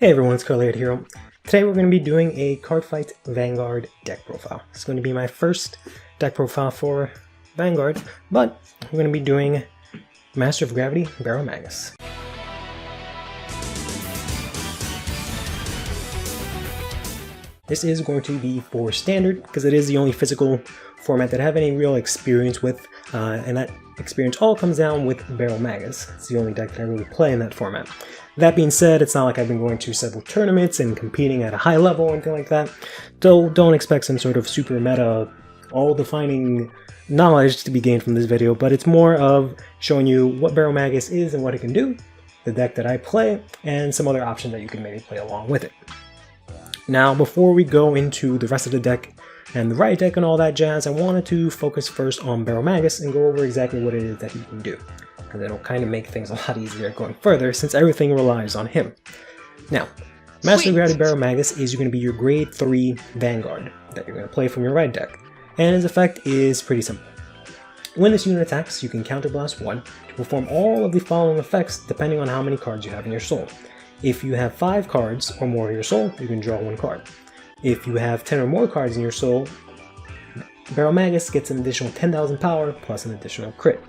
Hey everyone, it's CurlyHaired here. Today we're going to be doing a Cardfight Vanguard deck profile. It's going to be my first deck profile for Vanguard, but we're going to be doing Master of Gravity Baromagnes. This is going to be for standard because it is the only physical format that I have any real experience with, and that experience all comes down with Baromagnes. It's the only deck that I really play in that format. That being said, it's not like I've been going to several tournaments and competing at a high level or anything like that, so don't expect some sort of super meta, all-defining knowledge to be gained from this video, but it's more of showing you what Baromagnes is and what it can do, the deck that I play, and some other options that you can maybe play along with it. Now, before we go into the rest of the deck and the right deck and all that jazz, I wanted to focus first on Baromagnes and go over exactly what it is that he can do, because it'll kind of make things a lot easier going further since everything relies on him. Now, Master of Gravity Baromagnes is going to be your grade 3 Vanguard that you're going to play from your right deck, and his effect is pretty simple. When this unit attacks, you can counterblast 1 to perform all of the following effects depending on how many cards you have in your soul. If you have 5 cards or more in your soul, you can draw 1 card. If you have 10 or more cards in your soul, Baromagnes gets an additional 10,000 power plus an additional crit.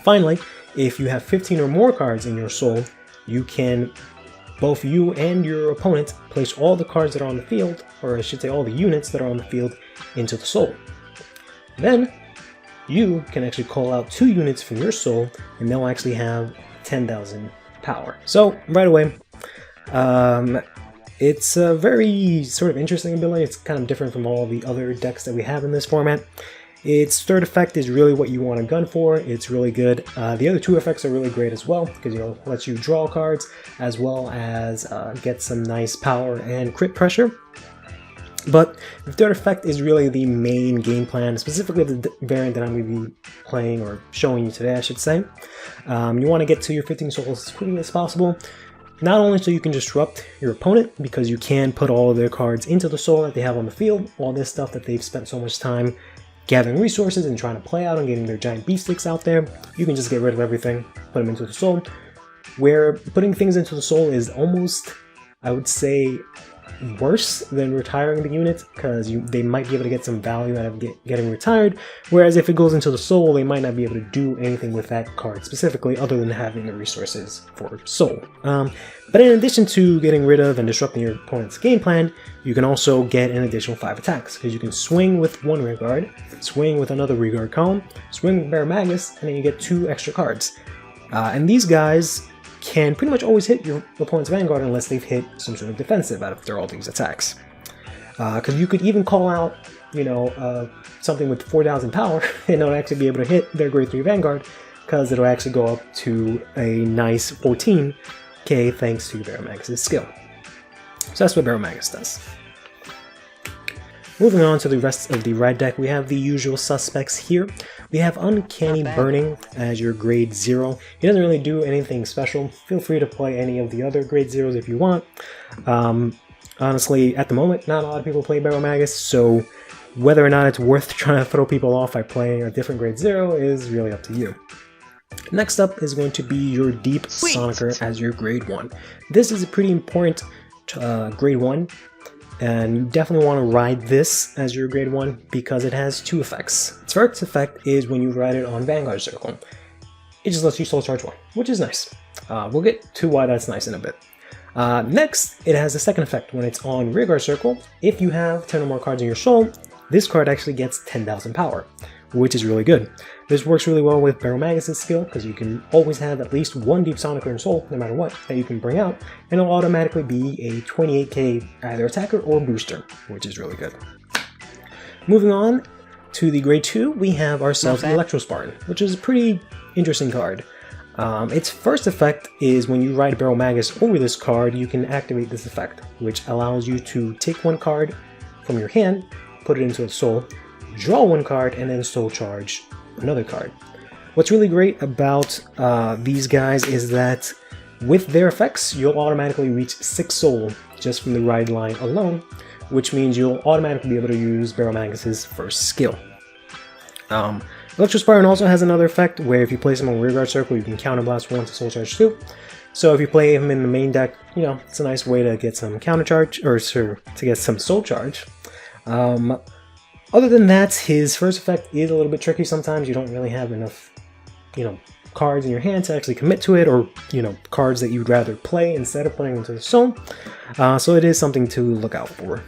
Finally, if you have 15 or more cards in your soul, you can, both you and your opponent, place all the cards that are on the field, or I should say all the units that are on the field, into the soul. Then, you can actually call out 2 units from your soul, and they'll actually have 10,000 power. So, right away, it's a very sort of interesting ability. It's kind of different from all the other decks that we have in this format. Its third effect is really what you want to gun for. It's really good. The other 2 effects are really great as well, because it lets you draw cards as well as get some nice power and crit pressure. But the third effect is really the main game plan, specifically the variant that I'm going to be playing or showing you today, I should say. You want to get to your 15 souls as quickly as possible, not only so you can disrupt your opponent, because you can put all of their cards into the soul that they have on the field, all this stuff that they've spent so much time gathering resources and trying to play out and getting their giant beef sticks out there. You can just get rid of everything, put them into the soul, where putting things into the soul is almost, I would say, worse than retiring the unit, because they might be able to get some value out of getting retired, whereas if it goes into the soul, they might not be able to do anything with that card specifically other than having the resources for soul. But in addition to getting rid of and disrupting your opponent's game plan, you can also get an additional 5 attacks, because you can swing with 1 rear guard, swing with another rear guard column, swing with Baromagnes, and then you get 2 extra cards. And these guys can pretty much always hit your opponent's Vanguard unless they've hit some sort of defensive out of all these attacks. Because you could even call out, something with 4,000 power and it'll actually be able to hit their grade 3 Vanguard, because it'll actually go up to a nice 14k thanks to Baromagnes' skill. So that's what Baromagnes does. Moving on to the rest of the right deck, we have the usual suspects here. We have Uncanny Burning as your grade 0. He doesn't really do anything special. Feel free to play any of the other grade 0s if you want. Honestly, at the moment, not a lot of people play Baromagnes, so whether or not it's worth trying to throw people off by playing a different grade 0 is really up to you. Next up is going to be your Deep Sonicer as your grade 1. This is a pretty important grade 1. And you definitely want to ride this as your grade 1 because it has 2 effects. Its first effect is when you ride it on Vanguard Circle. It just lets you soul charge 1, which is nice. We'll get to why that's nice in a bit. Next, it has a second effect when it's on Rearguard Circle. If you have 10 or more cards in your soul, this card actually gets 10,000 power, which is really good. This works really well with Baromagnes' skill, because you can always have at least 1 Deep Sonicer in soul, no matter what, that you can bring out, and it'll automatically be a 28k either attacker or booster, which is really good. Moving on to the grade 2, we have ourselves Electro Spartan, which is a pretty interesting card. Its first effect is when you ride Baromagnes over this card, you can activate this effect, which allows you to take 1 card from your hand, put it into a soul, draw 1 card, and then soul charge another card. What's really great about these guys is that with their effects, you'll automatically reach 6 soul just from the ride line alone, which means you'll automatically be able to use Baromagnes' first skill. Electro Spartan also has another effect where if you place him on Rearguard Circle, you can counterblast 1 to soul charge 2. So if you play him in the main deck, you know, it's a nice way to get some counter charge, or to get some soul charge. Other than that, his first effect is a little bit tricky sometimes. You don't really have enough, you know, cards in your hand to actually commit to it, or, you know, cards that you'd rather play instead of putting into the soul. So it is something to look out for.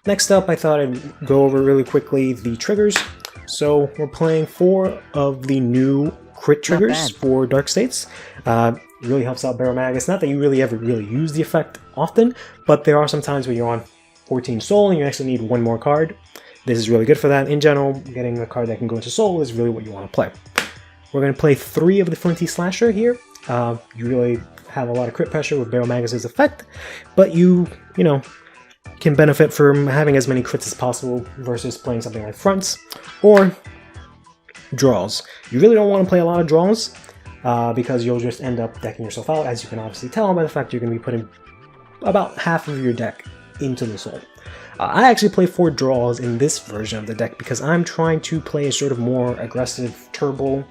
Next up, I thought I'd go over really quickly the triggers. So we're playing 4 of the new crit triggers for Dark States. Really helps out Baromagnes. Not that you really ever use the effect often, but there are some times where you're on 14 soul and you actually need 1 more card. This is really good for that. In general, getting a card that can go into soul is really what you want to play. We're going to play 3 of the Flinty Slasher here. You really have a lot of crit pressure with Baromagnes' effect, but you know, can benefit from having as many crits as possible versus playing something like fronts or draws. You really don't want to play a lot of draws because you'll just end up decking yourself out, as you can obviously tell by the fact you're going to be putting about half of your deck into the soul. I actually play 4 draws in this version of the deck because I'm trying to play a sort of more aggressive turbo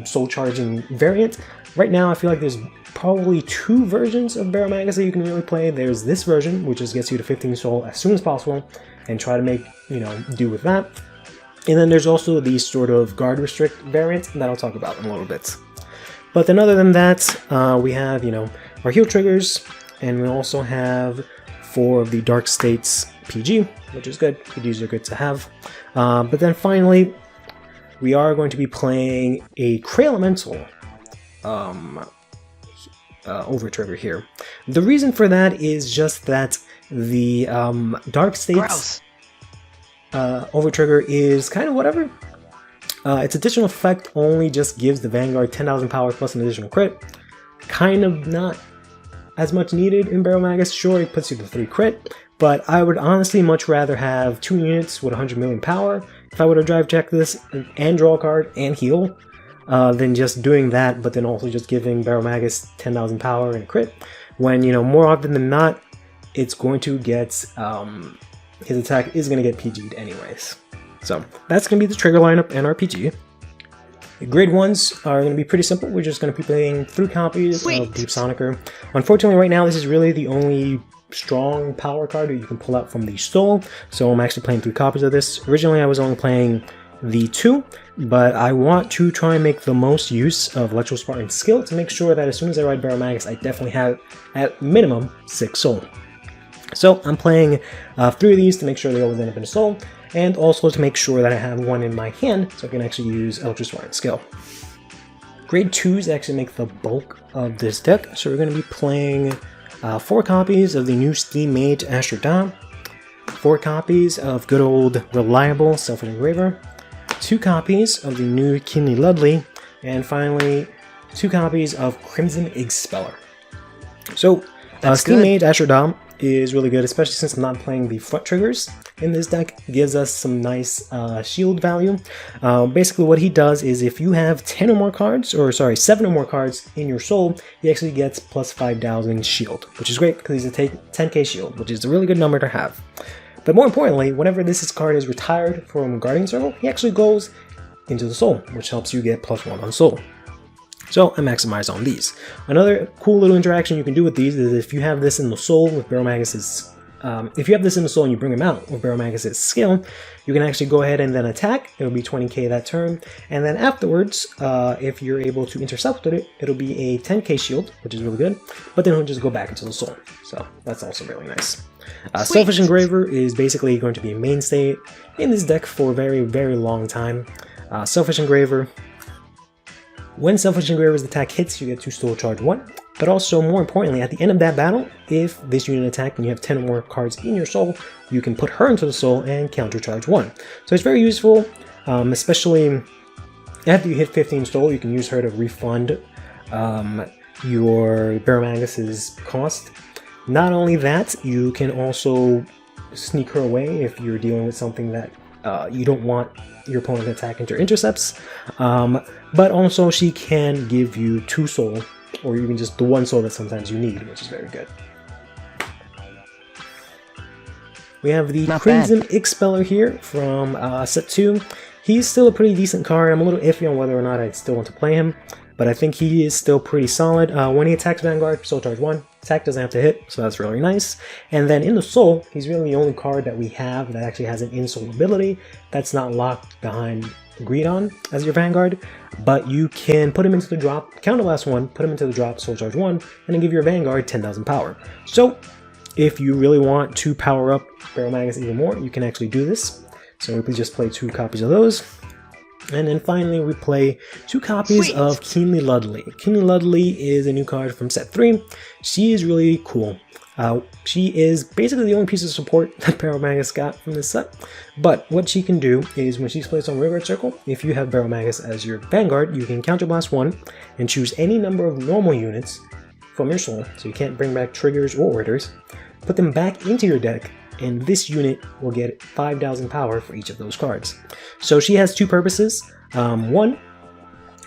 soul charging variant. Right now I feel like there's probably 2 versions of Baromagnes that you can really play. There's this version, which just gets you to 15 soul as soon as possible and try to make, you know, do with that. And then there's also the sort of guard restrict variant that I'll talk about in a little bit. But then other than that, we have, you know, our heal triggers, and we also have 4 of the Dark States PG, which is good. These are good to have. But then finally, we are going to be playing a Cray Elemental overtrigger here. The reason for that is just that the Dark States overtrigger is kind of whatever. Its additional effect only just gives the Vanguard 10,000 power plus an additional crit. Kind of not as much needed in Baromagnes. Sure, it puts you to 3 crit, but I would honestly much rather have 2 units with 100 million power if I were to drive check this and draw a card and heal, than just doing that, but then also just giving Baromagnes 10,000 power and crit, when, you know, more often than not, it's going to get, his attack is going to get PG'd anyways. So that's going to be the trigger lineup and RPG. The grade 1s are going to be pretty simple. We're just going to be playing 3 copies of Deep Sonicer. Unfortunately, right now, this is really the only strong power card that you can pull out from the soul, so I'm actually playing 3 copies of this. Originally, I was only playing the 2, but I want to try and make the most use of Electro Spartan's skill to make sure that as soon as I ride Baromagnes, I definitely have, at minimum, 6 soul. So I'm playing 3 of these to make sure they always end up in a soul, and also to make sure that I have 1 in my hand so I can actually use Electro Spartan's skill. Grade 2s actually make the bulk of this deck, so we're going to be playing 4 copies of the new Steam Mage Astrodome, 4 copies of good old reliable Selfish Engraver, 2 copies of the new Kinley Ludley, and finally 2 copies of Crimson Expeller. So Steam Mage Astrodome is really good, especially since I'm not playing the front triggers in this deck. It gives us some nice shield value. Basically what he does is if you have 10 or more cards, or sorry, 7 or more cards in your soul, he actually gets plus 5,000 shield, which is great because he's a 10k shield, which is a really good number to have. But more importantly, whenever this card is retired from Guardian Circle, he actually goes into the soul, which helps you get +1 on soul. So I maximize on these. Another cool little interaction you can do with these is if you have this in the soul with Baromagnes', if you have this in the soul and you bring him out with Baromagnes' skill, you can actually go ahead and then attack. It'll be 20k that turn, and then afterwards, if you're able to intercept with it, it'll be a 10k shield, which is really good. But then he'll just go back into the soul, so that's also really nice. Selfish Engraver is basically going to be a mainstay in this deck for a very, very long time. Selfish Engraver. When Selfish Engraver's attack hits, you get 2 soul charge 1, but also, more importantly, at the end of that battle, if this unit attacked and you have 10 or more cards in your soul, you can put her into the soul and counter charge 1. So it's very useful, especially after you hit 15 soul, you can use her to refund your Baromagnes' cost. Not only that, you can also sneak her away if you're dealing with something that you don't want your opponent to attack into intercepts, but also she can give you 2 soul, or even just the 1 soul that sometimes you need, which is very good. We have the Crimson Expeller here from set 2. He's still a pretty decent card. I'm a little iffy on whether or not I still want to play him. but I think he is still pretty solid. When he attacks Vanguard, Soul Charge 1. Attack doesn't have to hit, so that's really nice. And then in the Soul, he's really the only card that we have that actually has an in-Soul ability that's not locked behind Greedon as your Vanguard, but you can put him into the drop, counterblast 1, put him into the drop, Soul Charge 1, and then give your Vanguard 10,000 power. So if you really want to power up Baromagnes even more, you can actually do this. So we just play 2 copies of those. And then finally we play 2 copies of Keenly Ludley. Keenly Ludley is a new card from set 3. She is really cool. She is basically the only piece of support that Baromagnes got from this set. But what she can do is when she's placed on Rearguard Circle, if you have Baromagnes as your Vanguard, you can counterblast 1 and choose any number of normal units from your soul, so you can't bring back triggers or orders, put them back into your deck, and this unit will get 5,000 power for each of those cards. So she has 2 purposes. One,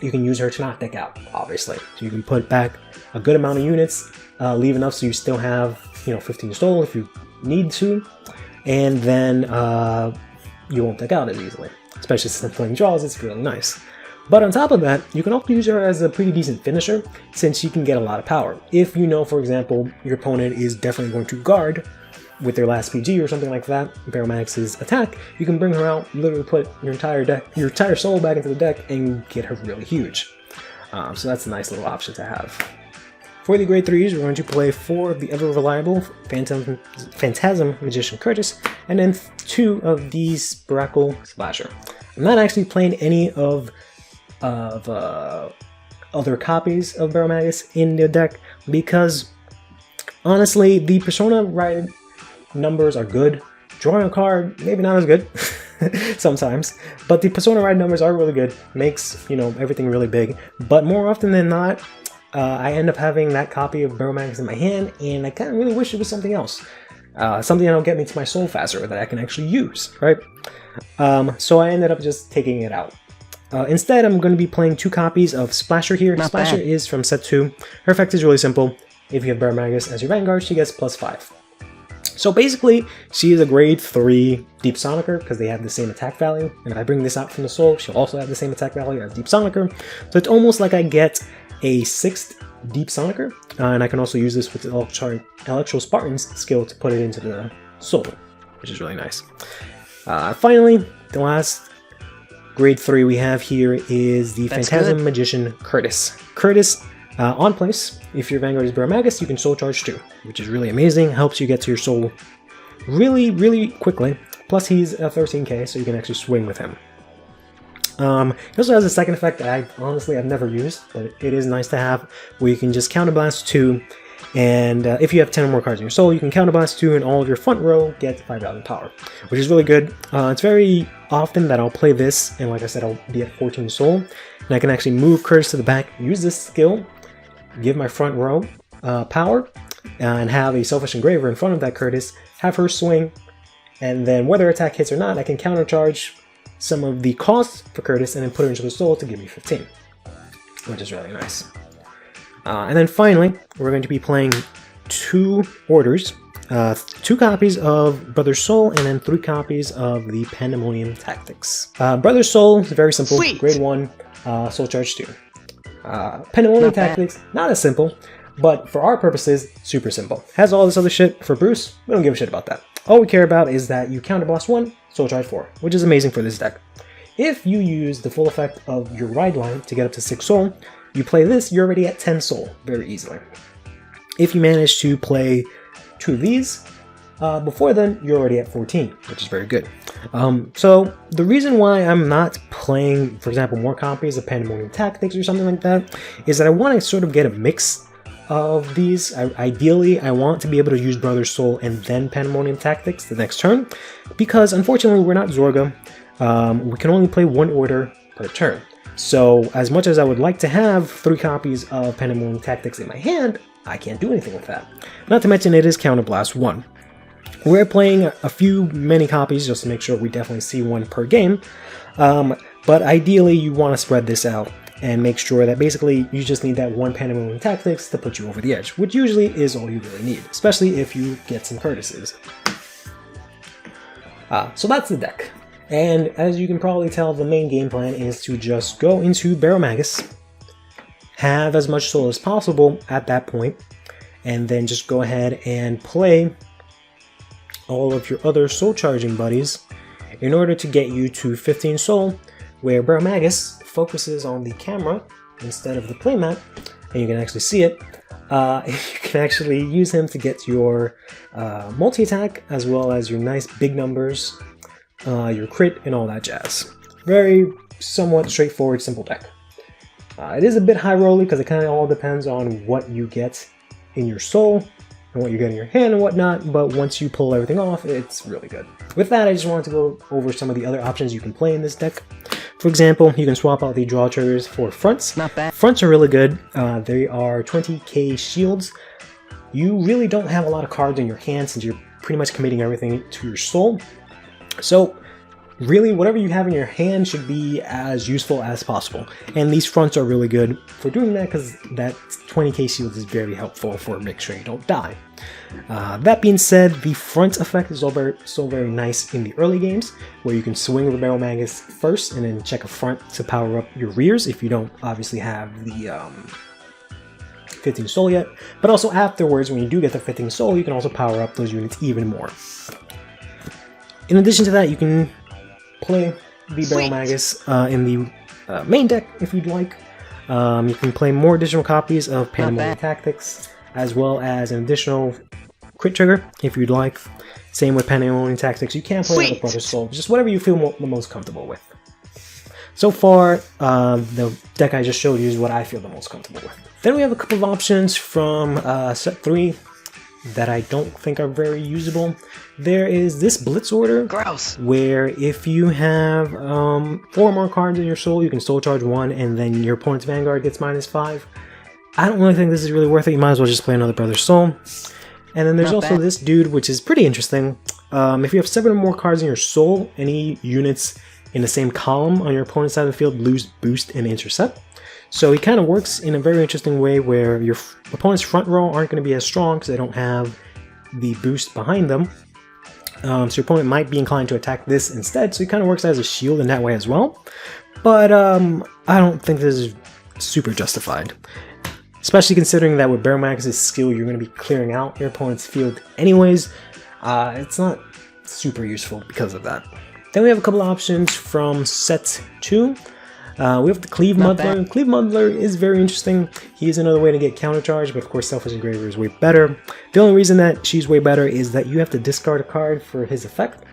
you can use her to knock deck out, obviously. So you can put back a good amount of units, leave enough so you still have, 15 soul if you need to, and then you won't deck out as easily. Especially since playing draws, it's really nice. But on top of that, you can also use her as a pretty decent finisher, since she can get a lot of power. If you know, for example, your opponent is definitely going to guard with their last PG or something like that, Baromagnes' attack, you can bring her out, literally put your entire soul back into the deck and get her really huge. So that's a nice little option to have. For the grade 3s, we're going to play 4 of the ever reliable Phantasm Magician Curtis, and then 2 of the Sprackle Slasher. I'm not actually playing any of other copies of Baromagnes in the deck because honestly, the Persona Ride numbers are good. Drawing a card, maybe not as good sometimes, but the Persona Ride numbers are really good. Makes, everything really big. But more often than not, I end up having that copy of Baromagnes in my hand, and I kind of really wish it was something else. Something that'll get me to my soul faster that I can actually use, right? So I ended up just taking it out. Instead, I'm going to be playing 2 copies of Splasher here. Splasher is from set 2. Her effect is really simple. If you have Baromagnes as your Vanguard, she gets +5. So basically, she is a grade 3 Deep Sonicer because they have the same attack value. And if I bring this out from the soul, she'll also have the same attack value as Deep Sonicer. So it's almost like I get a 6th Deep Sonicer. And I can also use this with the Electro Spartan's skill to put it into the soul, which is really nice. Finally, the last grade 3 we have here is the Phantasm Magician Curtis. Curtis, on place, if your Vanguard is Baromagnes, you can Soul Charge 2, which is really amazing. Helps you get to your soul really, really quickly. Plus, he's a 13k, so you can actually swing with him. He also has a second effect that I've never used, but it is nice to have, where you can just counterblast 2, and if you have 10 or more cards in your soul, you can counterblast 2 and all of your front row get 5,000 power, which is really good. It's very often that I'll play this, and like I said, I'll be at 14 soul, and I can actually move Curtis to the back, use this skill, give my front row power, and have a Selfish Engraver in front of that Curtis, have her swing, and then whether attack hits or not, I can countercharge some of the costs for Curtis and then put her into the soul to give me 15, which is really nice. And then finally, we're going to be playing 2 orders, 2 copies of Brother's Soul, and then 3 copies of the Pandemonium Tactics. Brother's Soul is very simple, grade 1, Soul Charge 2. Pandemonium Tactics, not as simple, but for our purposes, super simple. Has all this other shit. For Bruce, we don't give a shit about that. All we care about is that you counterblast 1, Soul Charge 4, which is amazing for this deck. If you use the full effect of your ride line to get up to 6 soul, you play this, you're already at 10 soul very easily. If you manage to play 2 of these, before then, you're already at 14, which is very good. So the reason why I'm not playing, for example, more copies of Pandemonium Tactics or something like that, is that I want to sort of get a mix of these. Ideally, I want to be able to use Brother's Soul and then Pandemonium Tactics the next turn, because unfortunately we're not Zorga. We can only play 1 order per turn. So as much as I would like to have 3 copies of Pandemonium Tactics in my hand, I can't do anything with that. Not to mention it is Counterblast 1. We're playing a few many copies just to make sure we definitely see 1 per game, but ideally you want to spread this out and make sure that basically you just need that 1 Pandemonium Tactics to put you over the edge, which usually is all you really need, especially if you get some Curtises. So that's the deck. And as you can probably tell, the main game plan is to just go into Baromagnes, have as much soul as possible at that point, and then just go ahead and play all of your other soul charging buddies in order to get you to 15 soul, where Baromagnes focuses on the camera instead of the playmat, and you can actually see it. You can actually use him to get your multi-attack, as well as your nice big numbers, your crit, and all that jazz. Very somewhat straightforward, simple deck. It is a bit high rolly because it kind of all depends on what you get in your soul and what you get in your hand and whatnot, but once you pull everything off, it's really good. With that, I just wanted to go over some of the other options you can play in this deck. For example, you can swap out the draw triggers for fronts. Not bad. Fronts are really good. They are 20k shields. You really don't have a lot of cards in your hand since you're pretty much committing everything to your soul. So really, whatever you have in your hand should be as useful as possible. And these fronts are really good for doing that because that 20k shield is very helpful for making sure you don't die. That being said, the front effect is so very nice in the early games, where you can swing the Baromagnes first and then check a front to power up your rears if you don't obviously have the 15 soul yet. But also afterwards, when you do get the 15 soul, you can also power up those units even more. In addition to that, you can play the Baromagnes in the main deck if you'd like. You can play more additional copies of Pandemonium Tactics, as well as an additional crit trigger if you'd like. Same with Pandemonium Tactics. You can play other Brother's Soul, just whatever you feel the most comfortable with. So far, the deck I just showed you is what I feel the most comfortable with. Then we have a couple of options from set 3 that I don't think are very usable. There is this Blitz order, where if you have 4 or more cards in your soul, you can soul charge 1, and then your opponent's Vanguard gets -5. I don't really think this is really worth it. You might as well just play another Brother's Soul. And then there's also this dude, which is pretty interesting. If you have 7 or more cards in your soul, any units in the same column on your opponent's side of the field lose boost and intercept. So he kind of works in a very interesting way where your opponent's front row aren't going to be as strong because they don't have the boost behind them. So your opponent might be inclined to attack this instead, so he kind of works as a shield in that way as well. But I don't think this is super justified. Especially considering that with Baromagnes' skill, you're going to be clearing out your opponent's field anyways. It's not super useful because of that. Then we have a couple of options from set 2. We have the Cleave Muddler. Cleave Muddler is very interesting. He is another way to get countercharge, but of course Selfish Engraver is way better. The only reason that she's way better is that you have to discard a card for his effect.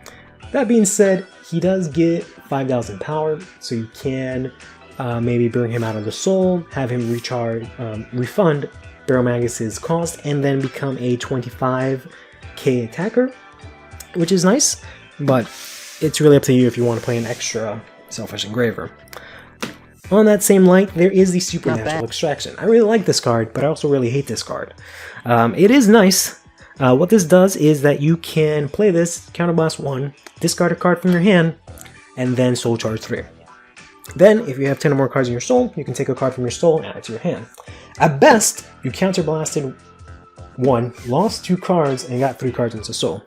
That being said, he does get 5,000 power, so you can maybe bring him out of the soul, have him refund Baromagnes' cost, and then become a 25k attacker, which is nice, but it's really up to you if you want to play an extra Selfish Engraver. On that same light, there is the Supernatural Extraction. I really like this card, but I also really hate this card. It is nice. What this does is that you can play this, counterblast 1, discard a card from your hand, and then soul charge 3. Then, if you have 10 or more cards in your soul, you can take a card from your soul and add it to your hand. At best, you counterblasted 1, lost 2 cards, and got 3 cards into soul.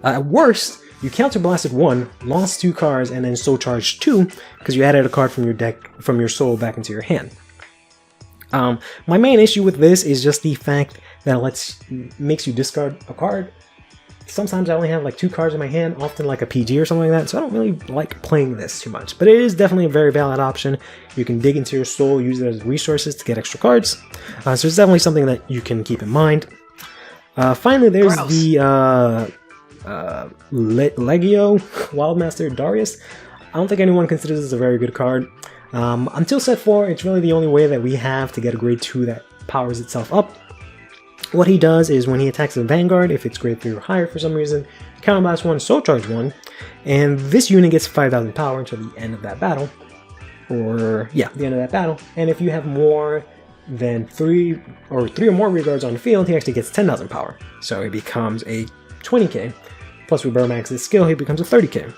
At worst, you counterblasted 1, lost 2 cards, and then soul charged 2 because you added a card from your deck, from your soul back into your hand. My main issue with this is just the fact that it makes you discard a card. Sometimes I only have like 2 cards in my hand, often like a PG or something like that, so I don't really like playing this too much. But it is definitely a very valid option. You can dig into your soul, use it as resources to get extra cards. So it's definitely something that you can keep in mind. Finally, there's the Legio Wildmaster Darius. I don't think anyone considers this a very good card. Until set 4, it's really the only way that we have to get a grade 2 that powers itself up. What he does is when he attacks the Vanguard, if it's grade 3 or higher for some reason, counterblast 1, soul charge 1, and this unit gets 5,000 power until the end of that battle. Or, yeah, the end of that battle. And if you have more than 3 or more rear guards on the field, he actually gets 10,000 power. So it becomes a 20k. Plus with Baromagnes' skill, he becomes a 30k.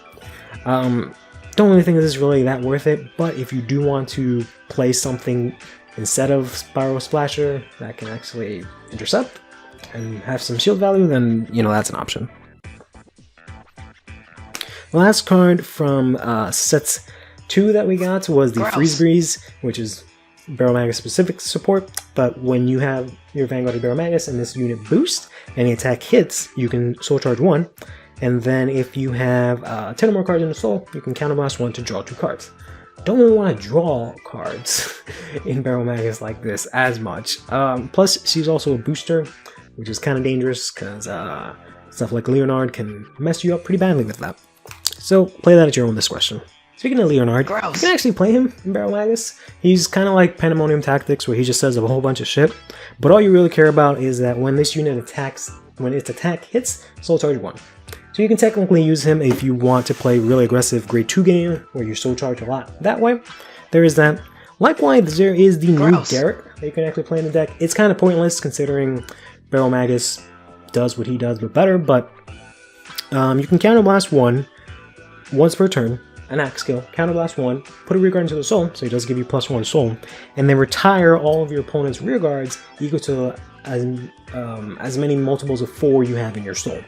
Don't really think this is really that worth it, but if you do want to play something instead of Spiral Splasher that can actually intercept and have some shield value, then, you know, that's an option. The last card from set 2 that we got was the Freeze Breeze, which is Baromagnes specific support, but when you have your Vanguard Baromagnes and this unit boost, and the attack hits, you can soul charge 1, and then if you have 10 or more cards in the soul, you can counterblast 1 to draw 2 cards. Don't really want to draw cards in Baromagnes like this as much. Plus, she's also a booster, which is kind of dangerous because stuff like Leonard can mess you up pretty badly with that. So play that at your own discretion. Speaking of Leonard, you can actually play him in Baromagnes. He's kind of like Pandemonium Tactics, where he just says a whole bunch of shit. But all you really care about is that when this unit attacks, when its attack hits, soul charge 1. So you can technically use him if you want to play really aggressive grade 2 game, where you soul charge a lot that way. There is that. Likewise, there is the new Derek that you can actually play in the deck. It's kind of pointless considering Baromagnes does what he does, but better. But you can counterblast 1 once per turn, an axe skill, counterblast 1, put a rear guard into the soul, so he does give you +1 soul, and then retire all of your opponent's rear guards equal to as many multiples of 4 you have in your soul.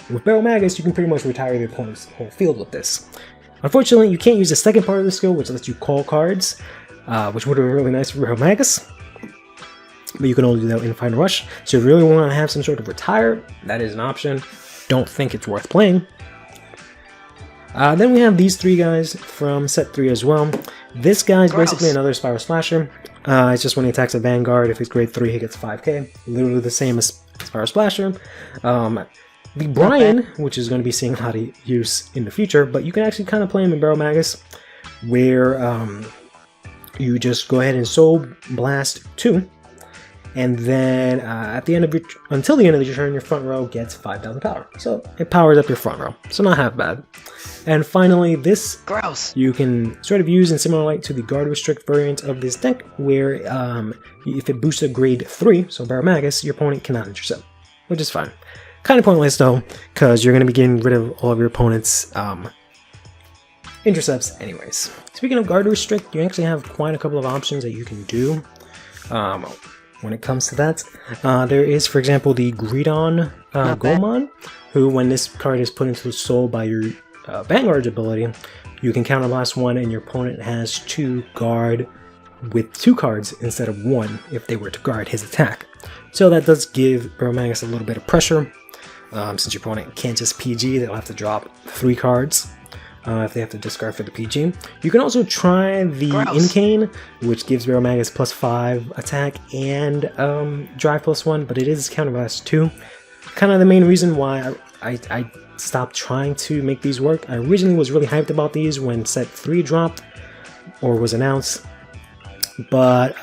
With Baromagnes, you can pretty much retire the opponent's whole field with this. Unfortunately, you can't use the second part of the skill, which lets you call cards, which would have been really nice for Baromagnes, but you can only do that in Final Rush. So if you really want to have some sort of retire, that is an option. Don't think it's worth playing. Then we have these 3 guys from set 3 as well. This guy is basically another Spiral Splasher. It's just when he attacks a Vanguard, if he's grade 3, he gets 5k. Literally the same as Spiral Splasher. The Brian, which is going to be seeing a lot of use in the future, but you can actually kind of play him in Baromagnes, where you just go ahead and Soul Blast 2, and then at the end of until the end of your turn, your front row gets 5,000 power. So it powers up your front row, so not half bad. And finally, this you can sort of use in similar light to the Guard Restrict variant of this deck, where if it boosts a grade 3, so Baromagnes, your opponent cannot intercept, which is fine. Kind of pointless though, because you're going to be getting rid of all of your opponent's intercepts anyways. Speaking of Guard Restrict, you actually have quite a couple of options that you can do when it comes to that. There is, for example, the Greedon Goemon, who when this card is put into the soul by your Vanguard's ability, you can counterblast 1 and your opponent has to guard with 2 cards instead of 1 if they were to guard his attack. So that does give Baromagnes a little bit of pressure. Since your opponent can't just PG, they'll have to drop 3 cards if they have to discard for the PG. You can also try the Incane, which gives Baromagnes +5 attack and drive +1, but it is counterblast 2. Kind of the main reason why I stopped trying to make these work. I originally was really hyped about these when set 3 dropped or was announced, but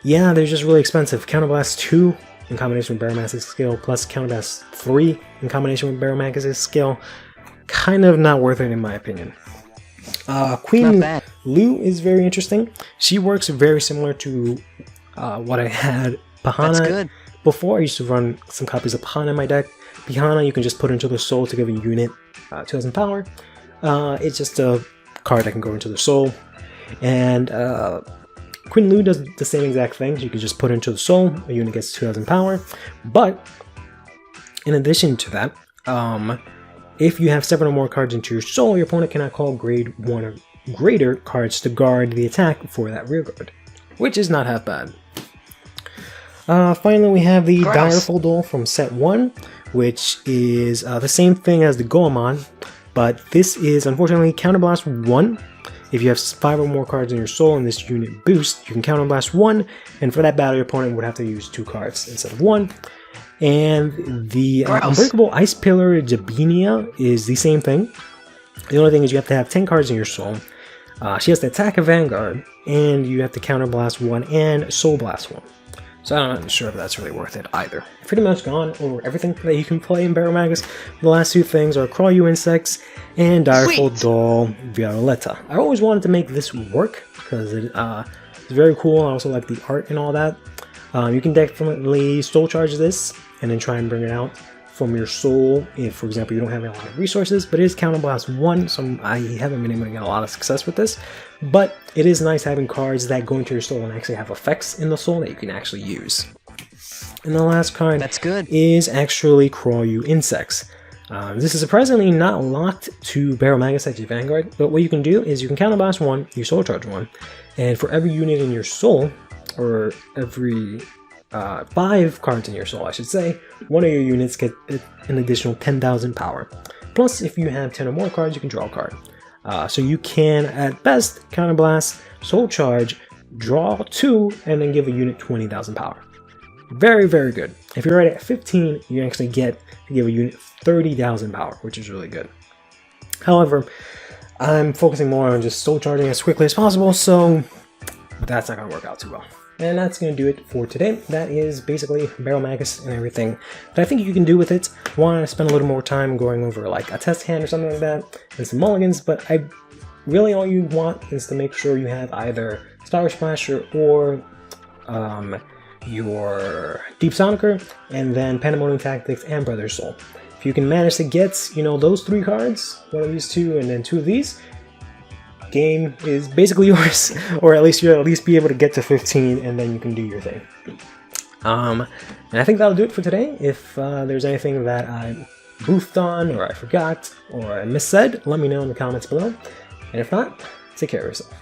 yeah, they're just really expensive. Counterblast 2 in combination with Baromagnes' skill, plus Counterblast 3 in combination with Baromagnes' skill, kind of not worth it in my opinion. Queen Lu is very interesting. She works very similar to what I had Pahana before. I used to run some copies of Pahana in my deck. Pahana you can just put into the soul to give a unit 2,000 power. It's just a card that can go into the soul. And Queen Lu does the same exact thing. You can just put into the soul, a unit gets 2,000 power. But in addition to that, if you have 7 or more cards into your soul, your opponent cannot call grade 1 or greater cards to guard the attack for that rear guard, which is not half bad. Finally, we have the Direful Duel from set 1, which is the same thing as the Goemon, but this is unfortunately Counterblast 1. If you have 5 or more cards in your soul and this unit boost, you can Counterblast 1, and for that battle your opponent would have to use 2 cards instead of 1. And the Unbreakable Ice Pillar Jabinia is the same thing. The only thing is you have to have 10 cards in your soul. She has to attack a Vanguard, and you have to Counterblast 1 and Soul Blast 1. So I'm not sure if that's really worth it either. Pretty much gone over everything that you can play in Baromagnes. The last 2 things are Crawl You Insects and Direful Duel Violetta. I always wanted to make this work because it's very cool. I also like the art and all that. You can definitely soul charge this and then try and bring it out from your soul if, for example, you don't have a lot of resources, but it is Counterblast 1, so I haven't been able to get a lot of success with this. But it is nice having cards that go into your soul and actually have effects in the soul that you can actually use. And the last card is actually Crawl You Insects. This is surprisingly not locked to Baromagnes at Vanguard, but what you can do is you can counterblast 1, you soul charge 1, and for every unit in your soul, or every 5 cards in your soul, I should say, one of your units get an additional 10,000 power. Plus, if you have 10 or more cards, you can draw a card. So you can, at best, counterblast, soul charge, draw 2, and then give a unit 20,000 power. Very, very good. If you're right at 15, you actually get to give a unit 30,000 power, which is really good. However, I'm focusing more on just soul charging as quickly as possible, so that's not going to work out too well. And that's going to do it for today. That is basically Baromagnes and everything that I think you can do with it. I want to spend a little more time going over like a test hand or something like that, and some mulligans, but really all you want is to make sure you have either Star Splasher or your Deep Sonicer, and then Pandemonium Tactics and Brother's Soul. If you can manage to get, those 3 cards, one of these 2 and then 2 of these, game is basically yours, or at least you'll at least be able to get to 15, and then you can do your thing. And I think that'll do it for today. If there's anything that I boofed on, or I forgot, or I missaid, let me know in the comments below. And if not, take care of yourself.